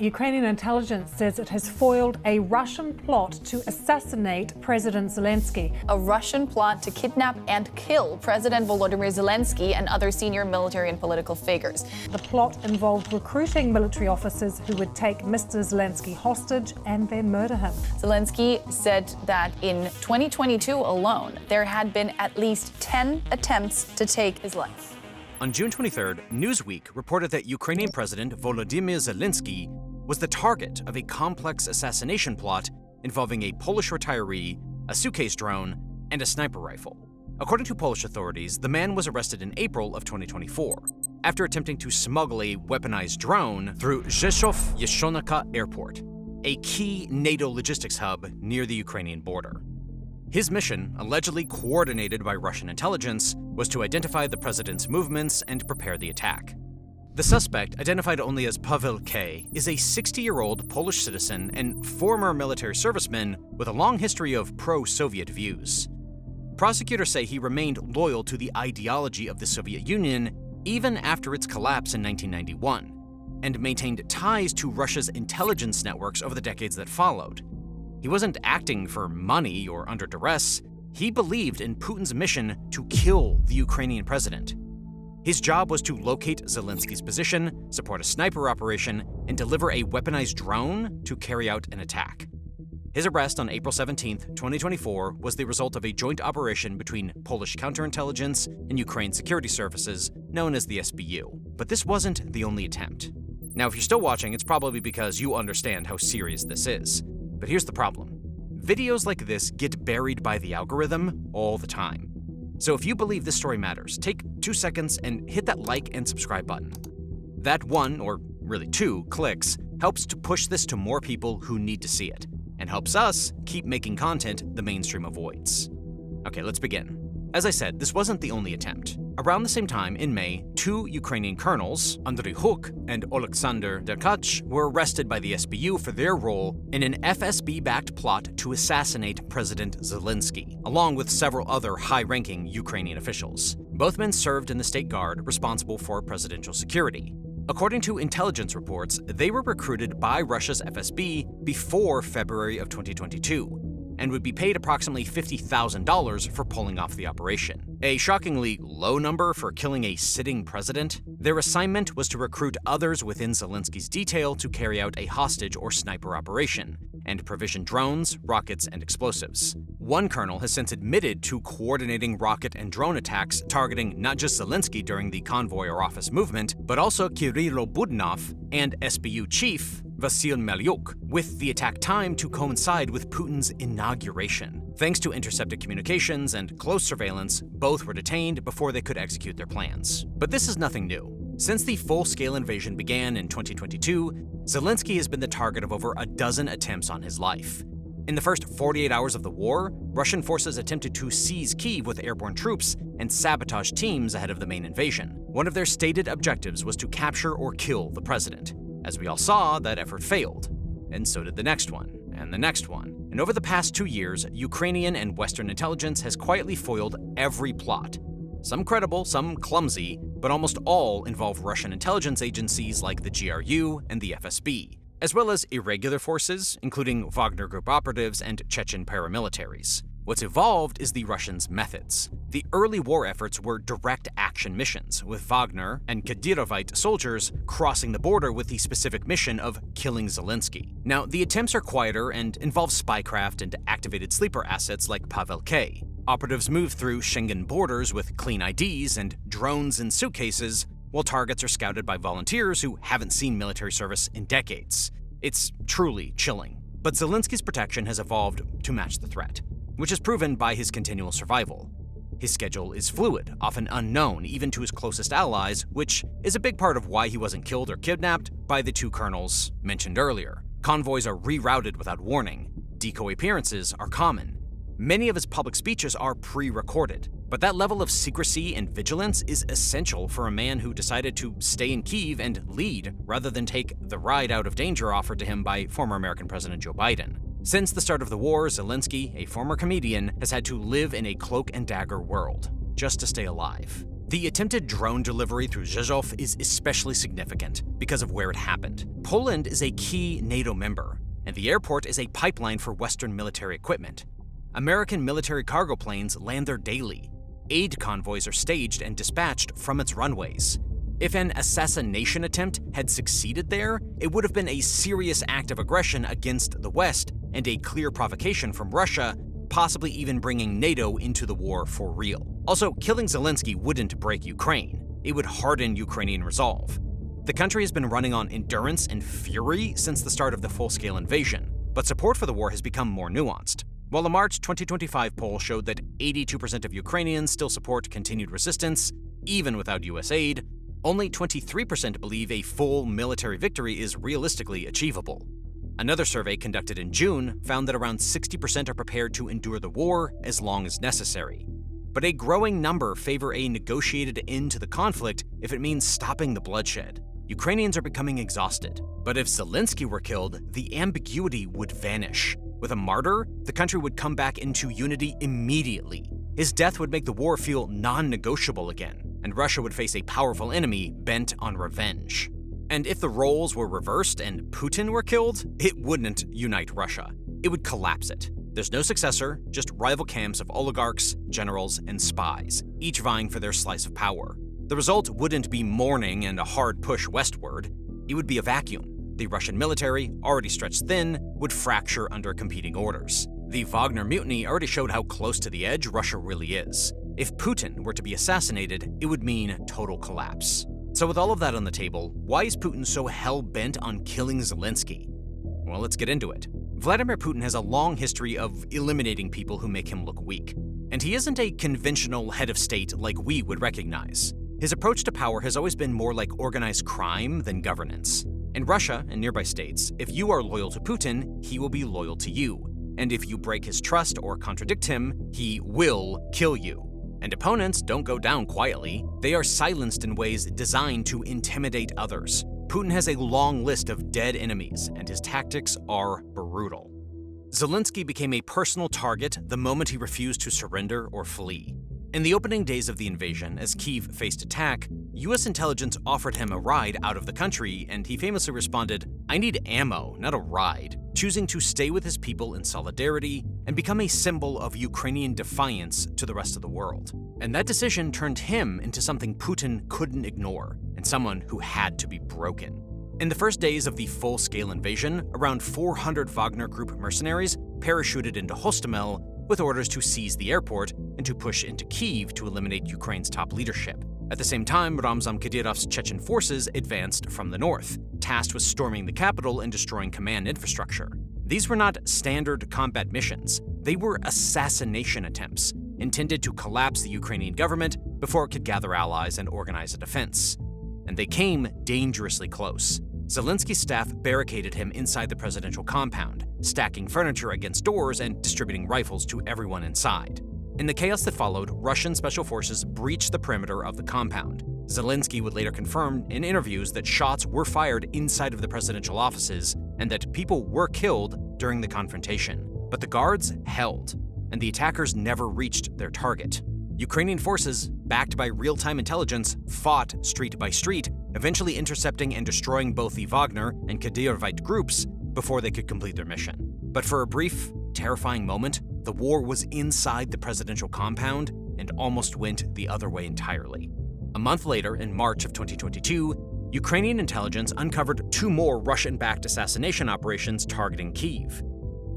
Ukrainian intelligence says it has foiled a Russian plot to assassinate President Zelensky. A Russian plot to kidnap and kill President Volodymyr Zelensky and other senior military and political figures. The plot involved recruiting military officers who would take Mr. Zelensky hostage and then murder him. Zelensky said that in 2022 alone, there had been at least 10 attempts to take his life. On June 23rd, Newsweek reported that Ukrainian President Volodymyr Zelensky was the target of a complex assassination plot involving a Polish retiree, a suitcase drone, and a sniper rifle. According to Polish authorities, the man was arrested in April of 2024 after attempting to smuggle a weaponized drone through Rzeszów-Jesionoka Airport, a key NATO logistics hub near the Ukrainian border. His mission, allegedly coordinated by Russian intelligence, was to identify the president's movements and prepare the attack. The suspect, identified only as Paweł K., is a 60-year-old Polish citizen and former military serviceman with a long history of pro-Soviet views. Prosecutors say he remained loyal to the ideology of the Soviet Union even after its collapse in 1991, and maintained ties to Russia's intelligence networks over the decades that followed. He wasn't acting for money or under duress. He believed in Putin's mission to kill the Ukrainian president. His job was to locate Zelensky's position, support a sniper operation, and deliver a weaponized drone to carry out an attack. His arrest on April 17, 2024, was the result of a joint operation between Polish counterintelligence and Ukraine security services, known as the SBU. But this wasn't the only attempt. Now, if you're still watching, it's probably because you understand how serious this is. But here's the problem. Videos like this get buried by the algorithm all the time. So if you believe this story matters, take 2 seconds and hit that like and subscribe button. That 1, or really 2, clicks helps to push this to more people who need to see it, and helps us keep making content the mainstream avoids. Okay, let's begin. As I said, this wasn't the only attempt. Around the same time, in May, 2 Ukrainian colonels, Andriy Huk and Oleksandr Derkach, were arrested by the SBU for their role in an FSB-backed plot to assassinate President Zelensky, along with several other high-ranking Ukrainian officials. Both men served in the state guard responsible for presidential security. According to intelligence reports, they were recruited by Russia's FSB before February of 2022. And would be paid approximately $50,000 for pulling off the operation. A shockingly low number for killing a sitting president. Their assignment was to recruit others within Zelensky's detail to carry out a hostage or sniper operation, and provision drones, rockets, and explosives. One colonel has since admitted to coordinating rocket and drone attacks targeting not just Zelensky during the convoy or office movement, but also Kirilo Budnov and SBU chief Vasyl Melyuk, with the attack time to coincide with Putin's inauguration. Thanks to intercepted communications and close surveillance, both were detained before they could execute their plans. But this is nothing new. Since the full-scale invasion began in 2022, Zelensky has been the target of over a dozen attempts on his life. In the first 48 hours of the war, Russian forces attempted to seize Kyiv with airborne troops and sabotage teams ahead of the main invasion. One of their stated objectives was to capture or kill the president. As we all saw, that effort failed. And so did the next one, and the next one. And over the past 2 years, Ukrainian and Western intelligence has quietly foiled every plot. Some credible, some clumsy, but almost all involve Russian intelligence agencies like the GRU and the FSB, as well as irregular forces, including Wagner Group operatives and Chechen paramilitaries. What's evolved is the Russians' methods. The early war efforts were direct action missions, with Wagner and Kadyrovite soldiers crossing the border with the specific mission of killing Zelensky. Now, the attempts are quieter and involve spycraft and activated sleeper assets like Paweł K. Operatives move through Schengen borders with clean IDs and drones in suitcases, while targets are scouted by volunteers who haven't seen military service in decades. It's truly chilling. But Zelensky's protection has evolved to match the threat, which is proven by his continual survival. His schedule is fluid, often unknown even to his closest allies, which is a big part of why he wasn't killed or kidnapped by the 2 colonels mentioned earlier. Convoys are rerouted without warning. Decoy appearances are common. Many of his public speeches are pre-recorded, but that level of secrecy and vigilance is essential for a man who decided to stay in Kyiv and lead rather than take the ride out of danger offered to him by former American President Joe Biden. Since the start of the war, Zelensky, a former comedian, has had to live in a cloak and dagger world just to stay alive. The attempted drone delivery through Rzeszów is especially significant because of where it happened. Poland is a key NATO member, and the airport is a pipeline for Western military equipment. American military cargo planes land there daily. Aid convoys are staged and dispatched from its runways. If an assassination attempt had succeeded there, it would have been a serious act of aggression against the West and a clear provocation from Russia, possibly even bringing NATO into the war for real. Also, killing Zelensky wouldn't break Ukraine. It would harden Ukrainian resolve. The country has been running on endurance and fury since the start of the full-scale invasion, but support for the war has become more nuanced. While a March 2025 poll showed that 82% of Ukrainians still support continued resistance, even without US aid, only 23% believe a full military victory is realistically achievable. Another survey conducted in June found that around 60% are prepared to endure the war as long as necessary. But a growing number favor a negotiated end to the conflict if it means stopping the bloodshed. Ukrainians are becoming exhausted. But if Zelensky were killed, the ambiguity would vanish. With a martyr, the country would come back into unity immediately. His death would make the war feel non-negotiable again, and Russia would face a powerful enemy bent on revenge. And if the roles were reversed and Putin were killed, it wouldn't unite Russia. It would collapse it. There's no successor, just rival camps of oligarchs, generals, and spies, each vying for their slice of power. The result wouldn't be mourning and a hard push westward. It would be a vacuum. The Russian military, already stretched thin, would fracture under competing orders. The Wagner mutiny already showed how close to the edge Russia really is. If Putin were to be assassinated, it would mean total collapse. So with all of that on the table, why is Putin so hell-bent on killing Zelensky? Well, let's get into it. Vladimir Putin has a long history of eliminating people who make him look weak. And he isn't a conventional head of state like we would recognize. His approach to power has always been more like organized crime than governance. In Russia and nearby states, if you are loyal to Putin, he will be loyal to you. And if you break his trust or contradict him, he will kill you. And opponents don't go down quietly. They are silenced in ways designed to intimidate others. Putin has a long list of dead enemies, and his tactics are brutal. Zelensky became a personal target the moment he refused to surrender or flee. In the opening days of the invasion, as Kyiv faced attack, US intelligence offered him a ride out of the country, and he famously responded, "I need ammo, not a ride," choosing to stay with his people in solidarity and become a symbol of Ukrainian defiance to the rest of the world. And that decision turned him into something Putin couldn't ignore, and someone who had to be broken. In the first days of the full-scale invasion, around 400 Wagner Group mercenaries parachuted into Hostomel with orders to seize the airport and to push into Kyiv to eliminate Ukraine's top leadership. At the same time, Ramzan Kadyrov's Chechen forces advanced from the north, tasked with storming the capital and destroying command infrastructure. These were not standard combat missions. They were assassination attempts, intended to collapse the Ukrainian government before it could gather allies and organize a defense. And they came dangerously close. Zelensky's staff barricaded him inside the presidential compound, stacking furniture against doors and distributing rifles to everyone inside. In the chaos that followed, Russian special forces breached the perimeter of the compound. Zelensky would later confirm in interviews that shots were fired inside of the presidential offices and that people were killed during the confrontation. But the guards held, and the attackers never reached their target. Ukrainian forces, backed by real-time intelligence, fought street by street, eventually intercepting and destroying both the Wagner and Kadyrovite groups before they could complete their mission. But for a brief, terrifying moment, the war was inside the presidential compound and almost went the other way entirely. A month later, in March of 2022, Ukrainian intelligence uncovered 2 more Russian-backed assassination operations targeting Kyiv.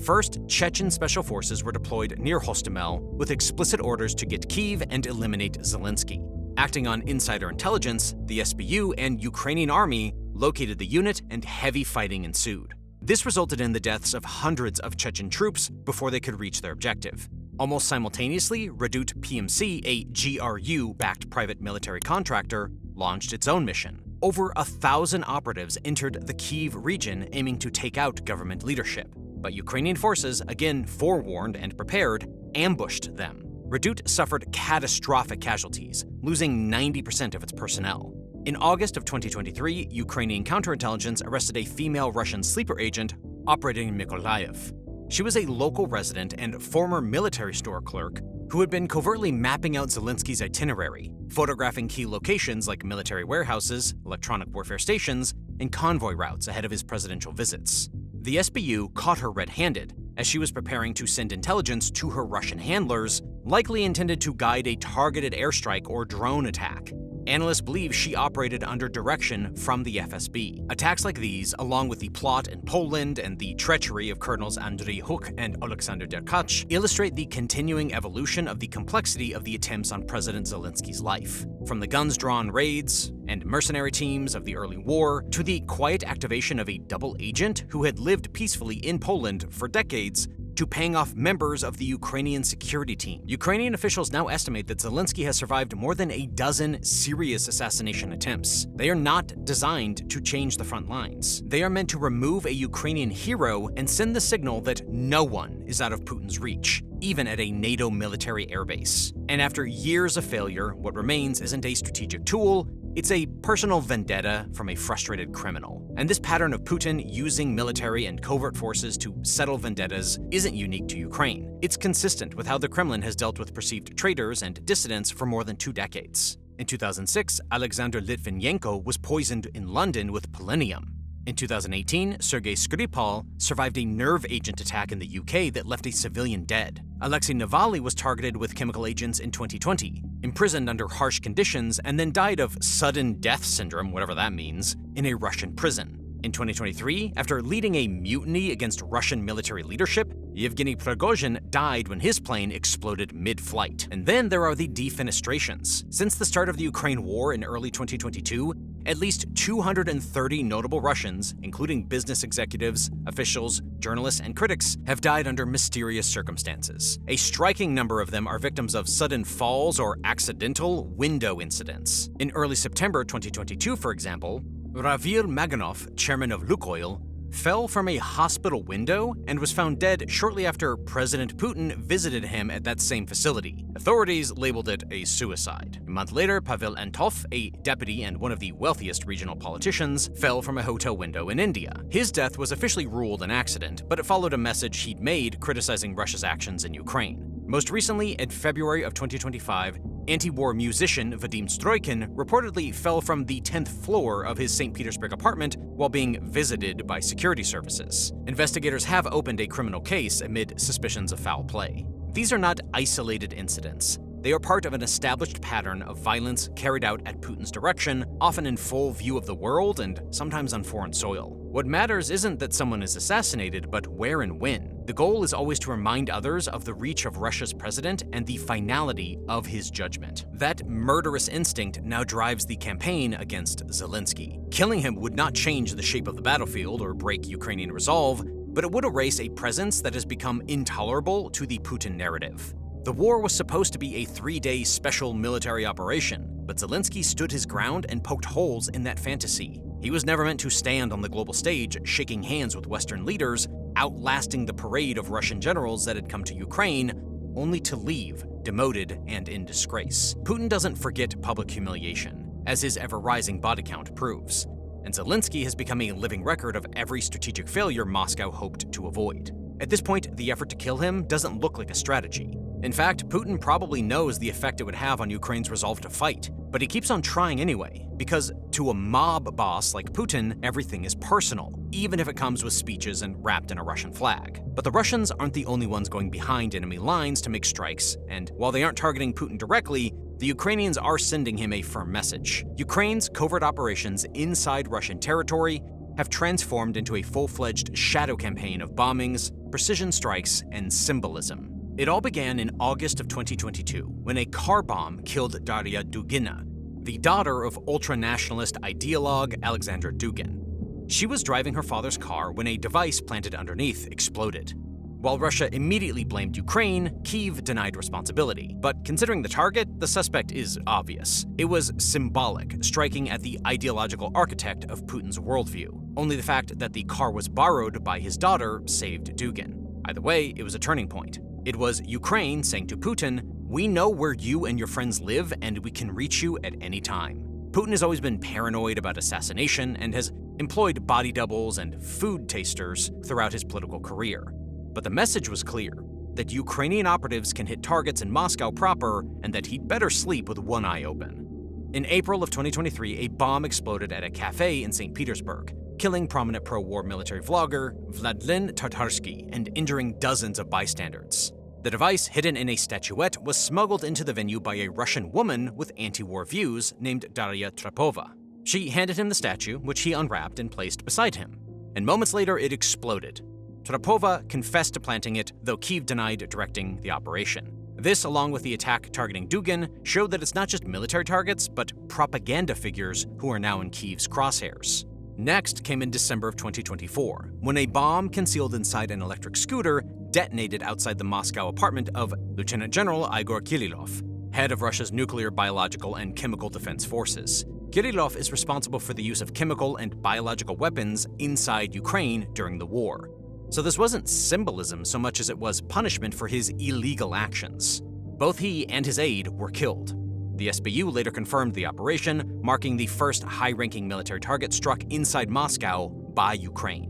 First, Chechen special forces were deployed near Hostomel with explicit orders to get Kyiv and eliminate Zelensky. Acting on insider intelligence, the SBU and Ukrainian army located the unit and heavy fighting ensued. This resulted in the deaths of hundreds of Chechen troops before they could reach their objective. Almost simultaneously, Redut PMC, a GRU-backed private military contractor, launched its own mission. Over 1,000 operatives entered the Kyiv region aiming to take out government leadership. But Ukrainian forces, again forewarned and prepared, ambushed them. Redut suffered catastrophic casualties, losing 90% of its personnel. In August of 2023, Ukrainian counterintelligence arrested a female Russian sleeper agent operating in Mykolaiv. She was a local resident and former military store clerk who had been covertly mapping out Zelensky's itinerary, photographing key locations like military warehouses, electronic warfare stations, and convoy routes ahead of his presidential visits. The SBU caught her red-handed as she was preparing to send intelligence to her Russian handlers, likely intended to guide a targeted airstrike or drone attack. Analysts believe she operated under direction from the FSB. Attacks like these, along with the plot in Poland and the treachery of Colonels Andriy Huk and Alexander Derkach, illustrate the continuing evolution of the complexity of the attempts on President Zelensky's life. From the guns-drawn raids and mercenary teams of the early war, to the quiet activation of a double agent who had lived peacefully in Poland for decades, to paying off members of the Ukrainian security team. Ukrainian officials now estimate that Zelensky has survived more than a dozen serious assassination attempts. They are not designed to change the front lines. They are meant to remove a Ukrainian hero and send the signal that no one is out of Putin's reach, even at a NATO military airbase. And after years of failure, what remains isn't a strategic tool, it's a personal vendetta from a frustrated criminal. And this pattern of Putin using military and covert forces to settle vendettas isn't unique to Ukraine. It's consistent with how the Kremlin has dealt with perceived traitors and dissidents for more than 2 decades. In 2006, Alexander Litvinenko was poisoned in London with polonium. In 2018, Sergei Skripal survived a nerve agent attack in the UK that left a civilian dead. Alexei Navalny was targeted with chemical agents in 2020, imprisoned under harsh conditions, and then died of sudden death syndrome, whatever that means, in a Russian prison. In 2023, after leading a mutiny against Russian military leadership, Yevgeny Prigozhin died when his plane exploded mid-flight. And then there are the defenestrations. Since the start of the Ukraine war in early 2022, at least 230 notable Russians, including business executives, officials, journalists, and critics, have died under mysterious circumstances. A striking number of them are victims of sudden falls or accidental window incidents. In early September 2022, for example, Ravil Maganov, chairman of Lukoil, fell from a hospital window and was found dead shortly after President Putin visited him at that same facility. Authorities labeled it a suicide. A month later, Pavel Antov, a deputy and one of the wealthiest regional politicians, fell from a hotel window in India. His death was officially ruled an accident, but it followed a message he'd made criticizing Russia's actions in Ukraine. Most recently, in February of 2025, anti-war musician Vadim Stroikin reportedly fell from the 10th floor of his St. Petersburg apartment while being visited by security services. Investigators have opened a criminal case amid suspicions of foul play. These are not isolated incidents. They are part of an established pattern of violence carried out at Putin's direction, often in full view of the world and sometimes on foreign soil. What matters isn't that someone is assassinated, but where and when. The goal is always to remind others of the reach of Russia's president and the finality of his judgment. That murderous instinct now drives the campaign against Zelensky. Killing him would not change the shape of the battlefield or break Ukrainian resolve, but it would erase a presence that has become intolerable to the Putin narrative. The war was supposed to be a 3-day special military operation, but Zelensky stood his ground and poked holes in that fantasy. He was never meant to stand on the global stage shaking hands with Western leaders, outlasting the parade of Russian generals that had come to Ukraine, only to leave, demoted and in disgrace. Putin doesn't forget public humiliation, as his ever-rising body count proves, and Zelensky has become a living record of every strategic failure Moscow hoped to avoid. At this point, the effort to kill him doesn't look like a strategy. In fact, Putin probably knows the effect it would have on Ukraine's resolve to fight, but he keeps on trying anyway, because to a mob boss like Putin, everything is personal, even if it comes with speeches and wrapped in a Russian flag. But the Russians aren't the only ones going behind enemy lines to make strikes, and while they aren't targeting Putin directly, the Ukrainians are sending him a firm message. Ukraine's covert operations inside Russian territory have transformed into a full-fledged shadow campaign of bombings, precision strikes, and symbolism. It all began in August of 2022, when a car bomb killed Daria Dugina, the daughter of ultra-nationalist ideologue Alexander Dugin. She was driving her father's car when a device planted underneath exploded. While Russia immediately blamed Ukraine, Kyiv denied responsibility. But considering the target, the suspect is obvious. It was symbolic, striking at the ideological architect of Putin's worldview. Only the fact that the car was borrowed by his daughter saved Dugin. Either way, it was a turning point. It was Ukraine saying to Putin, "We know where you and your friends live, and we can reach you at any time." Putin has always been paranoid about assassination and has employed body doubles and food tasters throughout his political career. But the message was clear, that Ukrainian operatives can hit targets in Moscow proper and that he'd better sleep with one eye open. In April of 2023, a bomb exploded at a cafe in St. Petersburg, killing prominent pro-war military vlogger Vladlen Tatarsky and injuring dozens of bystanders. The device, hidden in a statuette, was smuggled into the venue by a Russian woman with anti-war views named Daria Trapova. She handed him the statue, which he unwrapped and placed beside him. And moments later, it exploded. Trapova confessed to planting it, though Kyiv denied directing the operation. This, along with the attack targeting Dugin, showed that it's not just military targets, but propaganda figures who are now in Kyiv's crosshairs. Next came in December of 2024, when a bomb concealed inside an electric scooter detonated outside the Moscow apartment of Lieutenant General Igor Kirillov, head of Russia's nuclear, biological, and chemical defense forces. Kirillov is responsible for the use of chemical and biological weapons inside Ukraine during the war. So this wasn't symbolism so much as it was punishment for his illegal actions. Both he and his aide were killed. The SBU later confirmed the operation, marking the first high-ranking military target struck inside Moscow by Ukraine.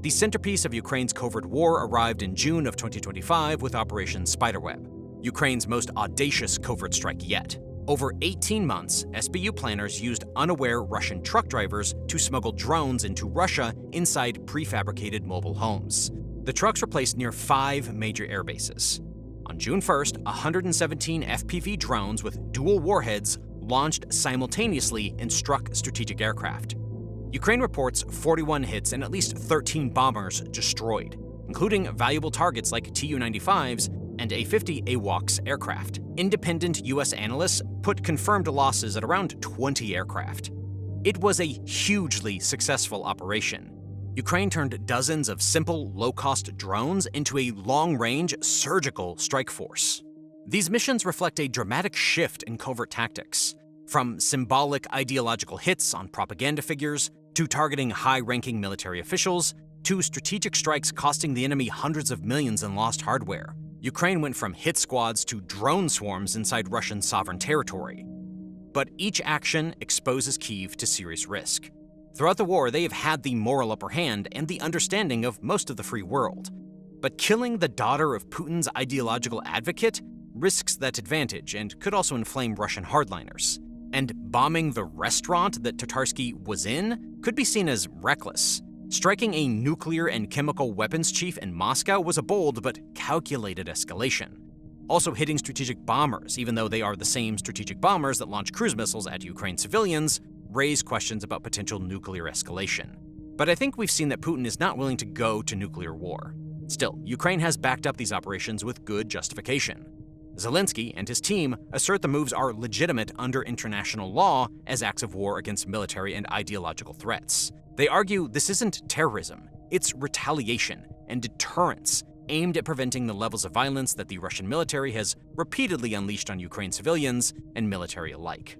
The centerpiece of Ukraine's covert war arrived in June of 2025 with Operation Spiderweb, Ukraine's most audacious covert strike yet. Over 18 months, SBU planners used unaware Russian truck drivers to smuggle drones into Russia inside prefabricated mobile homes. The trucks were placed near 5 major air bases. On June 1st, 117 FPV drones with dual warheads launched simultaneously and struck strategic aircraft. Ukraine reports 41 hits and at least 13 bombers destroyed, including valuable targets like Tu-95s and A-50 AWACS aircraft. Independent U.S. analysts put confirmed losses at around 20 aircraft. It was a hugely successful operation. Ukraine turned dozens of simple, low-cost drones into a long-range, surgical strike force. These missions reflect a dramatic shift in covert tactics, from symbolic ideological hits on propaganda figures, to targeting high-ranking military officials, to strategic strikes costing the enemy hundreds of millions in lost hardware. Ukraine went from hit squads to drone swarms inside Russian sovereign territory. But each action exposes Kyiv to serious risk. Throughout the war, they have had the moral upper hand and the understanding of most of the free world. But killing the daughter of Putin's ideological advocate risks that advantage and could also inflame Russian hardliners. And bombing the restaurant that Tatarsky was in could be seen as reckless. Striking a nuclear and chemical weapons chief in Moscow was a bold but calculated escalation. Also, hitting strategic bombers, even though they are the same strategic bombers that launch cruise missiles at Ukraine civilians, raise questions about potential nuclear escalation. But I think we've seen that Putin is not willing to go to nuclear war. Still, Ukraine has backed up these operations with good justification. Zelensky and his team assert the moves are legitimate under international law as acts of war against military and ideological threats. They argue this isn't terrorism, it's retaliation and deterrence aimed at preventing the levels of violence that the Russian military has repeatedly unleashed on Ukraine civilians and military alike.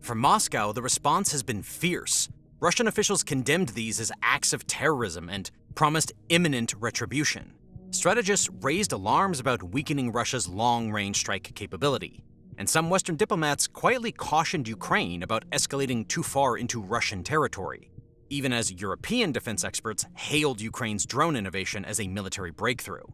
From Moscow, the response has been fierce. Russian officials condemned these as acts of terrorism and promised imminent retribution. Strategists raised alarms about weakening Russia's long-range strike capability, and some Western diplomats quietly cautioned Ukraine about escalating too far into Russian territory, even as European defense experts hailed Ukraine's drone innovation as a military breakthrough.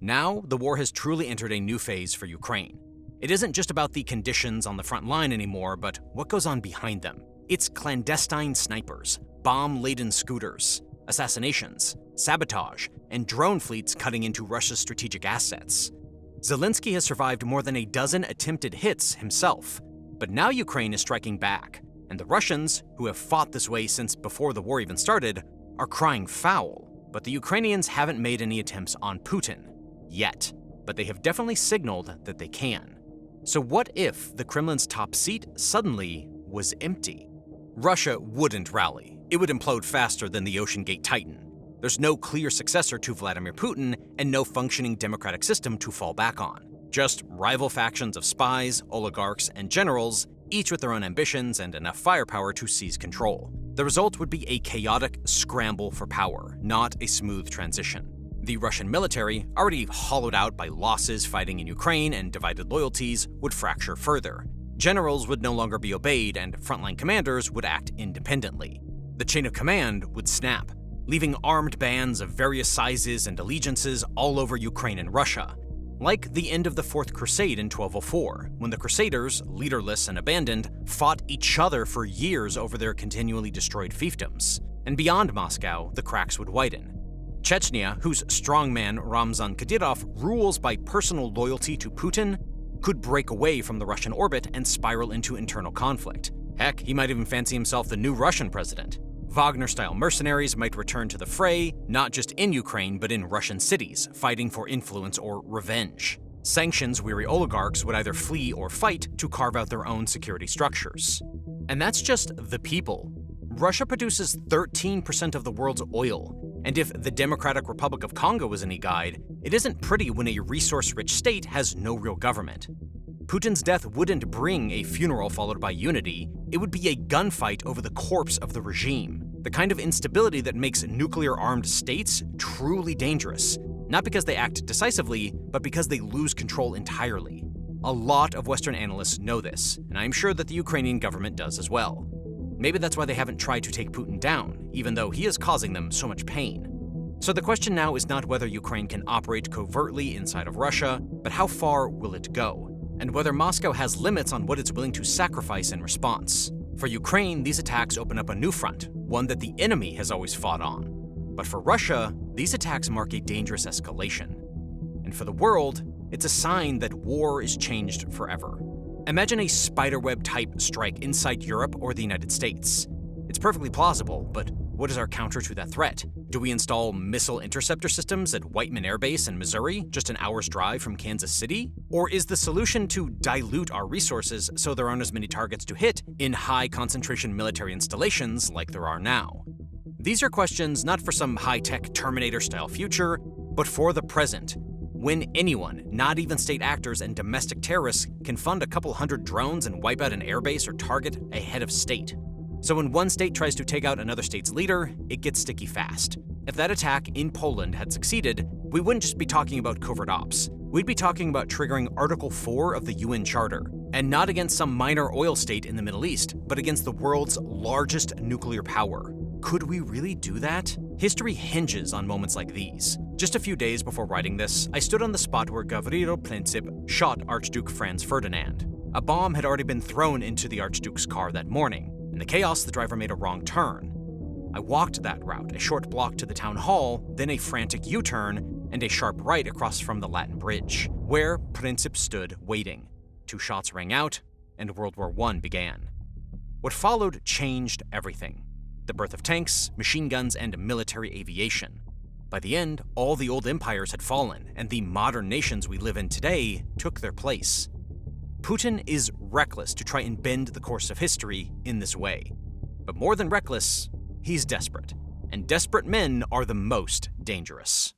Now, the war has truly entered a new phase for Ukraine. It isn't just about the conditions on the front line anymore, but what goes on behind them. It's clandestine snipers, bomb-laden scooters, assassinations, sabotage, and drone fleets cutting into Russia's strategic assets. Zelensky has survived more than a dozen attempted hits himself, but now Ukraine is striking back, and the Russians, who have fought this way since before the war even started, are crying foul. But the Ukrainians haven't made any attempts on Putin, yet, but they have definitely signaled that they can. So what if the Kremlin's top seat suddenly was empty? Russia wouldn't rally. It would implode faster than the Ocean Gate Titan. There's no clear successor to Vladimir Putin and no functioning democratic system to fall back on. Just rival factions of spies, oligarchs, and generals, each with their own ambitions and enough firepower to seize control. The result would be a chaotic scramble for power, not a smooth transition. The Russian military, already hollowed out by losses fighting in Ukraine and divided loyalties, would fracture further. Generals would no longer be obeyed, and frontline commanders would act independently. The chain of command would snap. leaving armed bands of various sizes and allegiances all over Ukraine and Russia. Like the end of the Fourth Crusade in 1204, when the Crusaders, leaderless and abandoned, fought each other for years over their continually destroyed fiefdoms. And beyond Moscow, the cracks would widen. Chechnya, whose strongman Ramzan Kadyrov rules by personal loyalty to Putin, could break away from the Russian orbit and spiral into internal conflict. Heck, he might even fancy himself the new Russian president. Wagner-style mercenaries might return to the fray, not just in Ukraine, but in Russian cities, fighting for influence or revenge. Sanctions-weary oligarchs would either flee or fight to carve out their own security structures. And that's just the people. Russia produces 13% of the world's oil, and if the Democratic Republic of Congo is any guide, it isn't pretty when a resource-rich state has no real government. Putin's death wouldn't bring a funeral followed by unity, it would be a gunfight over the corpse of the regime, the kind of instability that makes nuclear-armed states truly dangerous, not because they act decisively, but because they lose control entirely. A lot of Western analysts know this, and I'm sure that the Ukrainian government does as well. Maybe that's why they haven't tried to take Putin down, even though he is causing them so much pain. So the question now is not whether Ukraine can operate covertly inside of Russia, but how far will it go? And whether Moscow has limits on what it's willing to sacrifice in response. For Ukraine, these attacks open up a new front, one that the enemy has always fought on. But for Russia, these attacks mark a dangerous escalation. And for the world, it's a sign that war is changed forever. Imagine a spiderweb-type strike inside Europe or the United States. It's perfectly plausible, but what is our counter to that threat? Do we install missile interceptor systems at Whiteman Air Base in Missouri, just an hour's drive from Kansas City? Or is the solution to dilute our resources so there aren't as many targets to hit in high-concentration military installations like there are now? These are questions not for some high-tech Terminator-style future, but for the present, when anyone, not even state actors and domestic terrorists, can fund a couple hundred drones and wipe out an airbase or target a head of state. So when one state tries to take out another state's leader, it gets sticky fast. If that attack in Poland had succeeded, we wouldn't just be talking about covert ops. We'd be talking about triggering Article 4 of the UN Charter, and not against some minor oil state in the Middle East, but against the world's largest nuclear power. Could we really do that? History hinges on moments like these. Just a few days before writing this, I stood on the spot where Gavrilo Princip shot Archduke Franz Ferdinand. A bomb had already been thrown into the Archduke's car that morning. In the chaos, the driver made a wrong turn. I walked that route, a short block to the town hall, then a frantic U-turn, and a sharp right across from the Latin Bridge, where Princip stood waiting. 2 shots rang out, and World War I began. What followed changed everything. The birth of tanks, machine guns, and military aviation. By the end, all the old empires had fallen, and the modern nations we live in today took their place. Putin is reckless to try and bend the course of history in this way. But more than reckless, he's desperate. And desperate men are the most dangerous.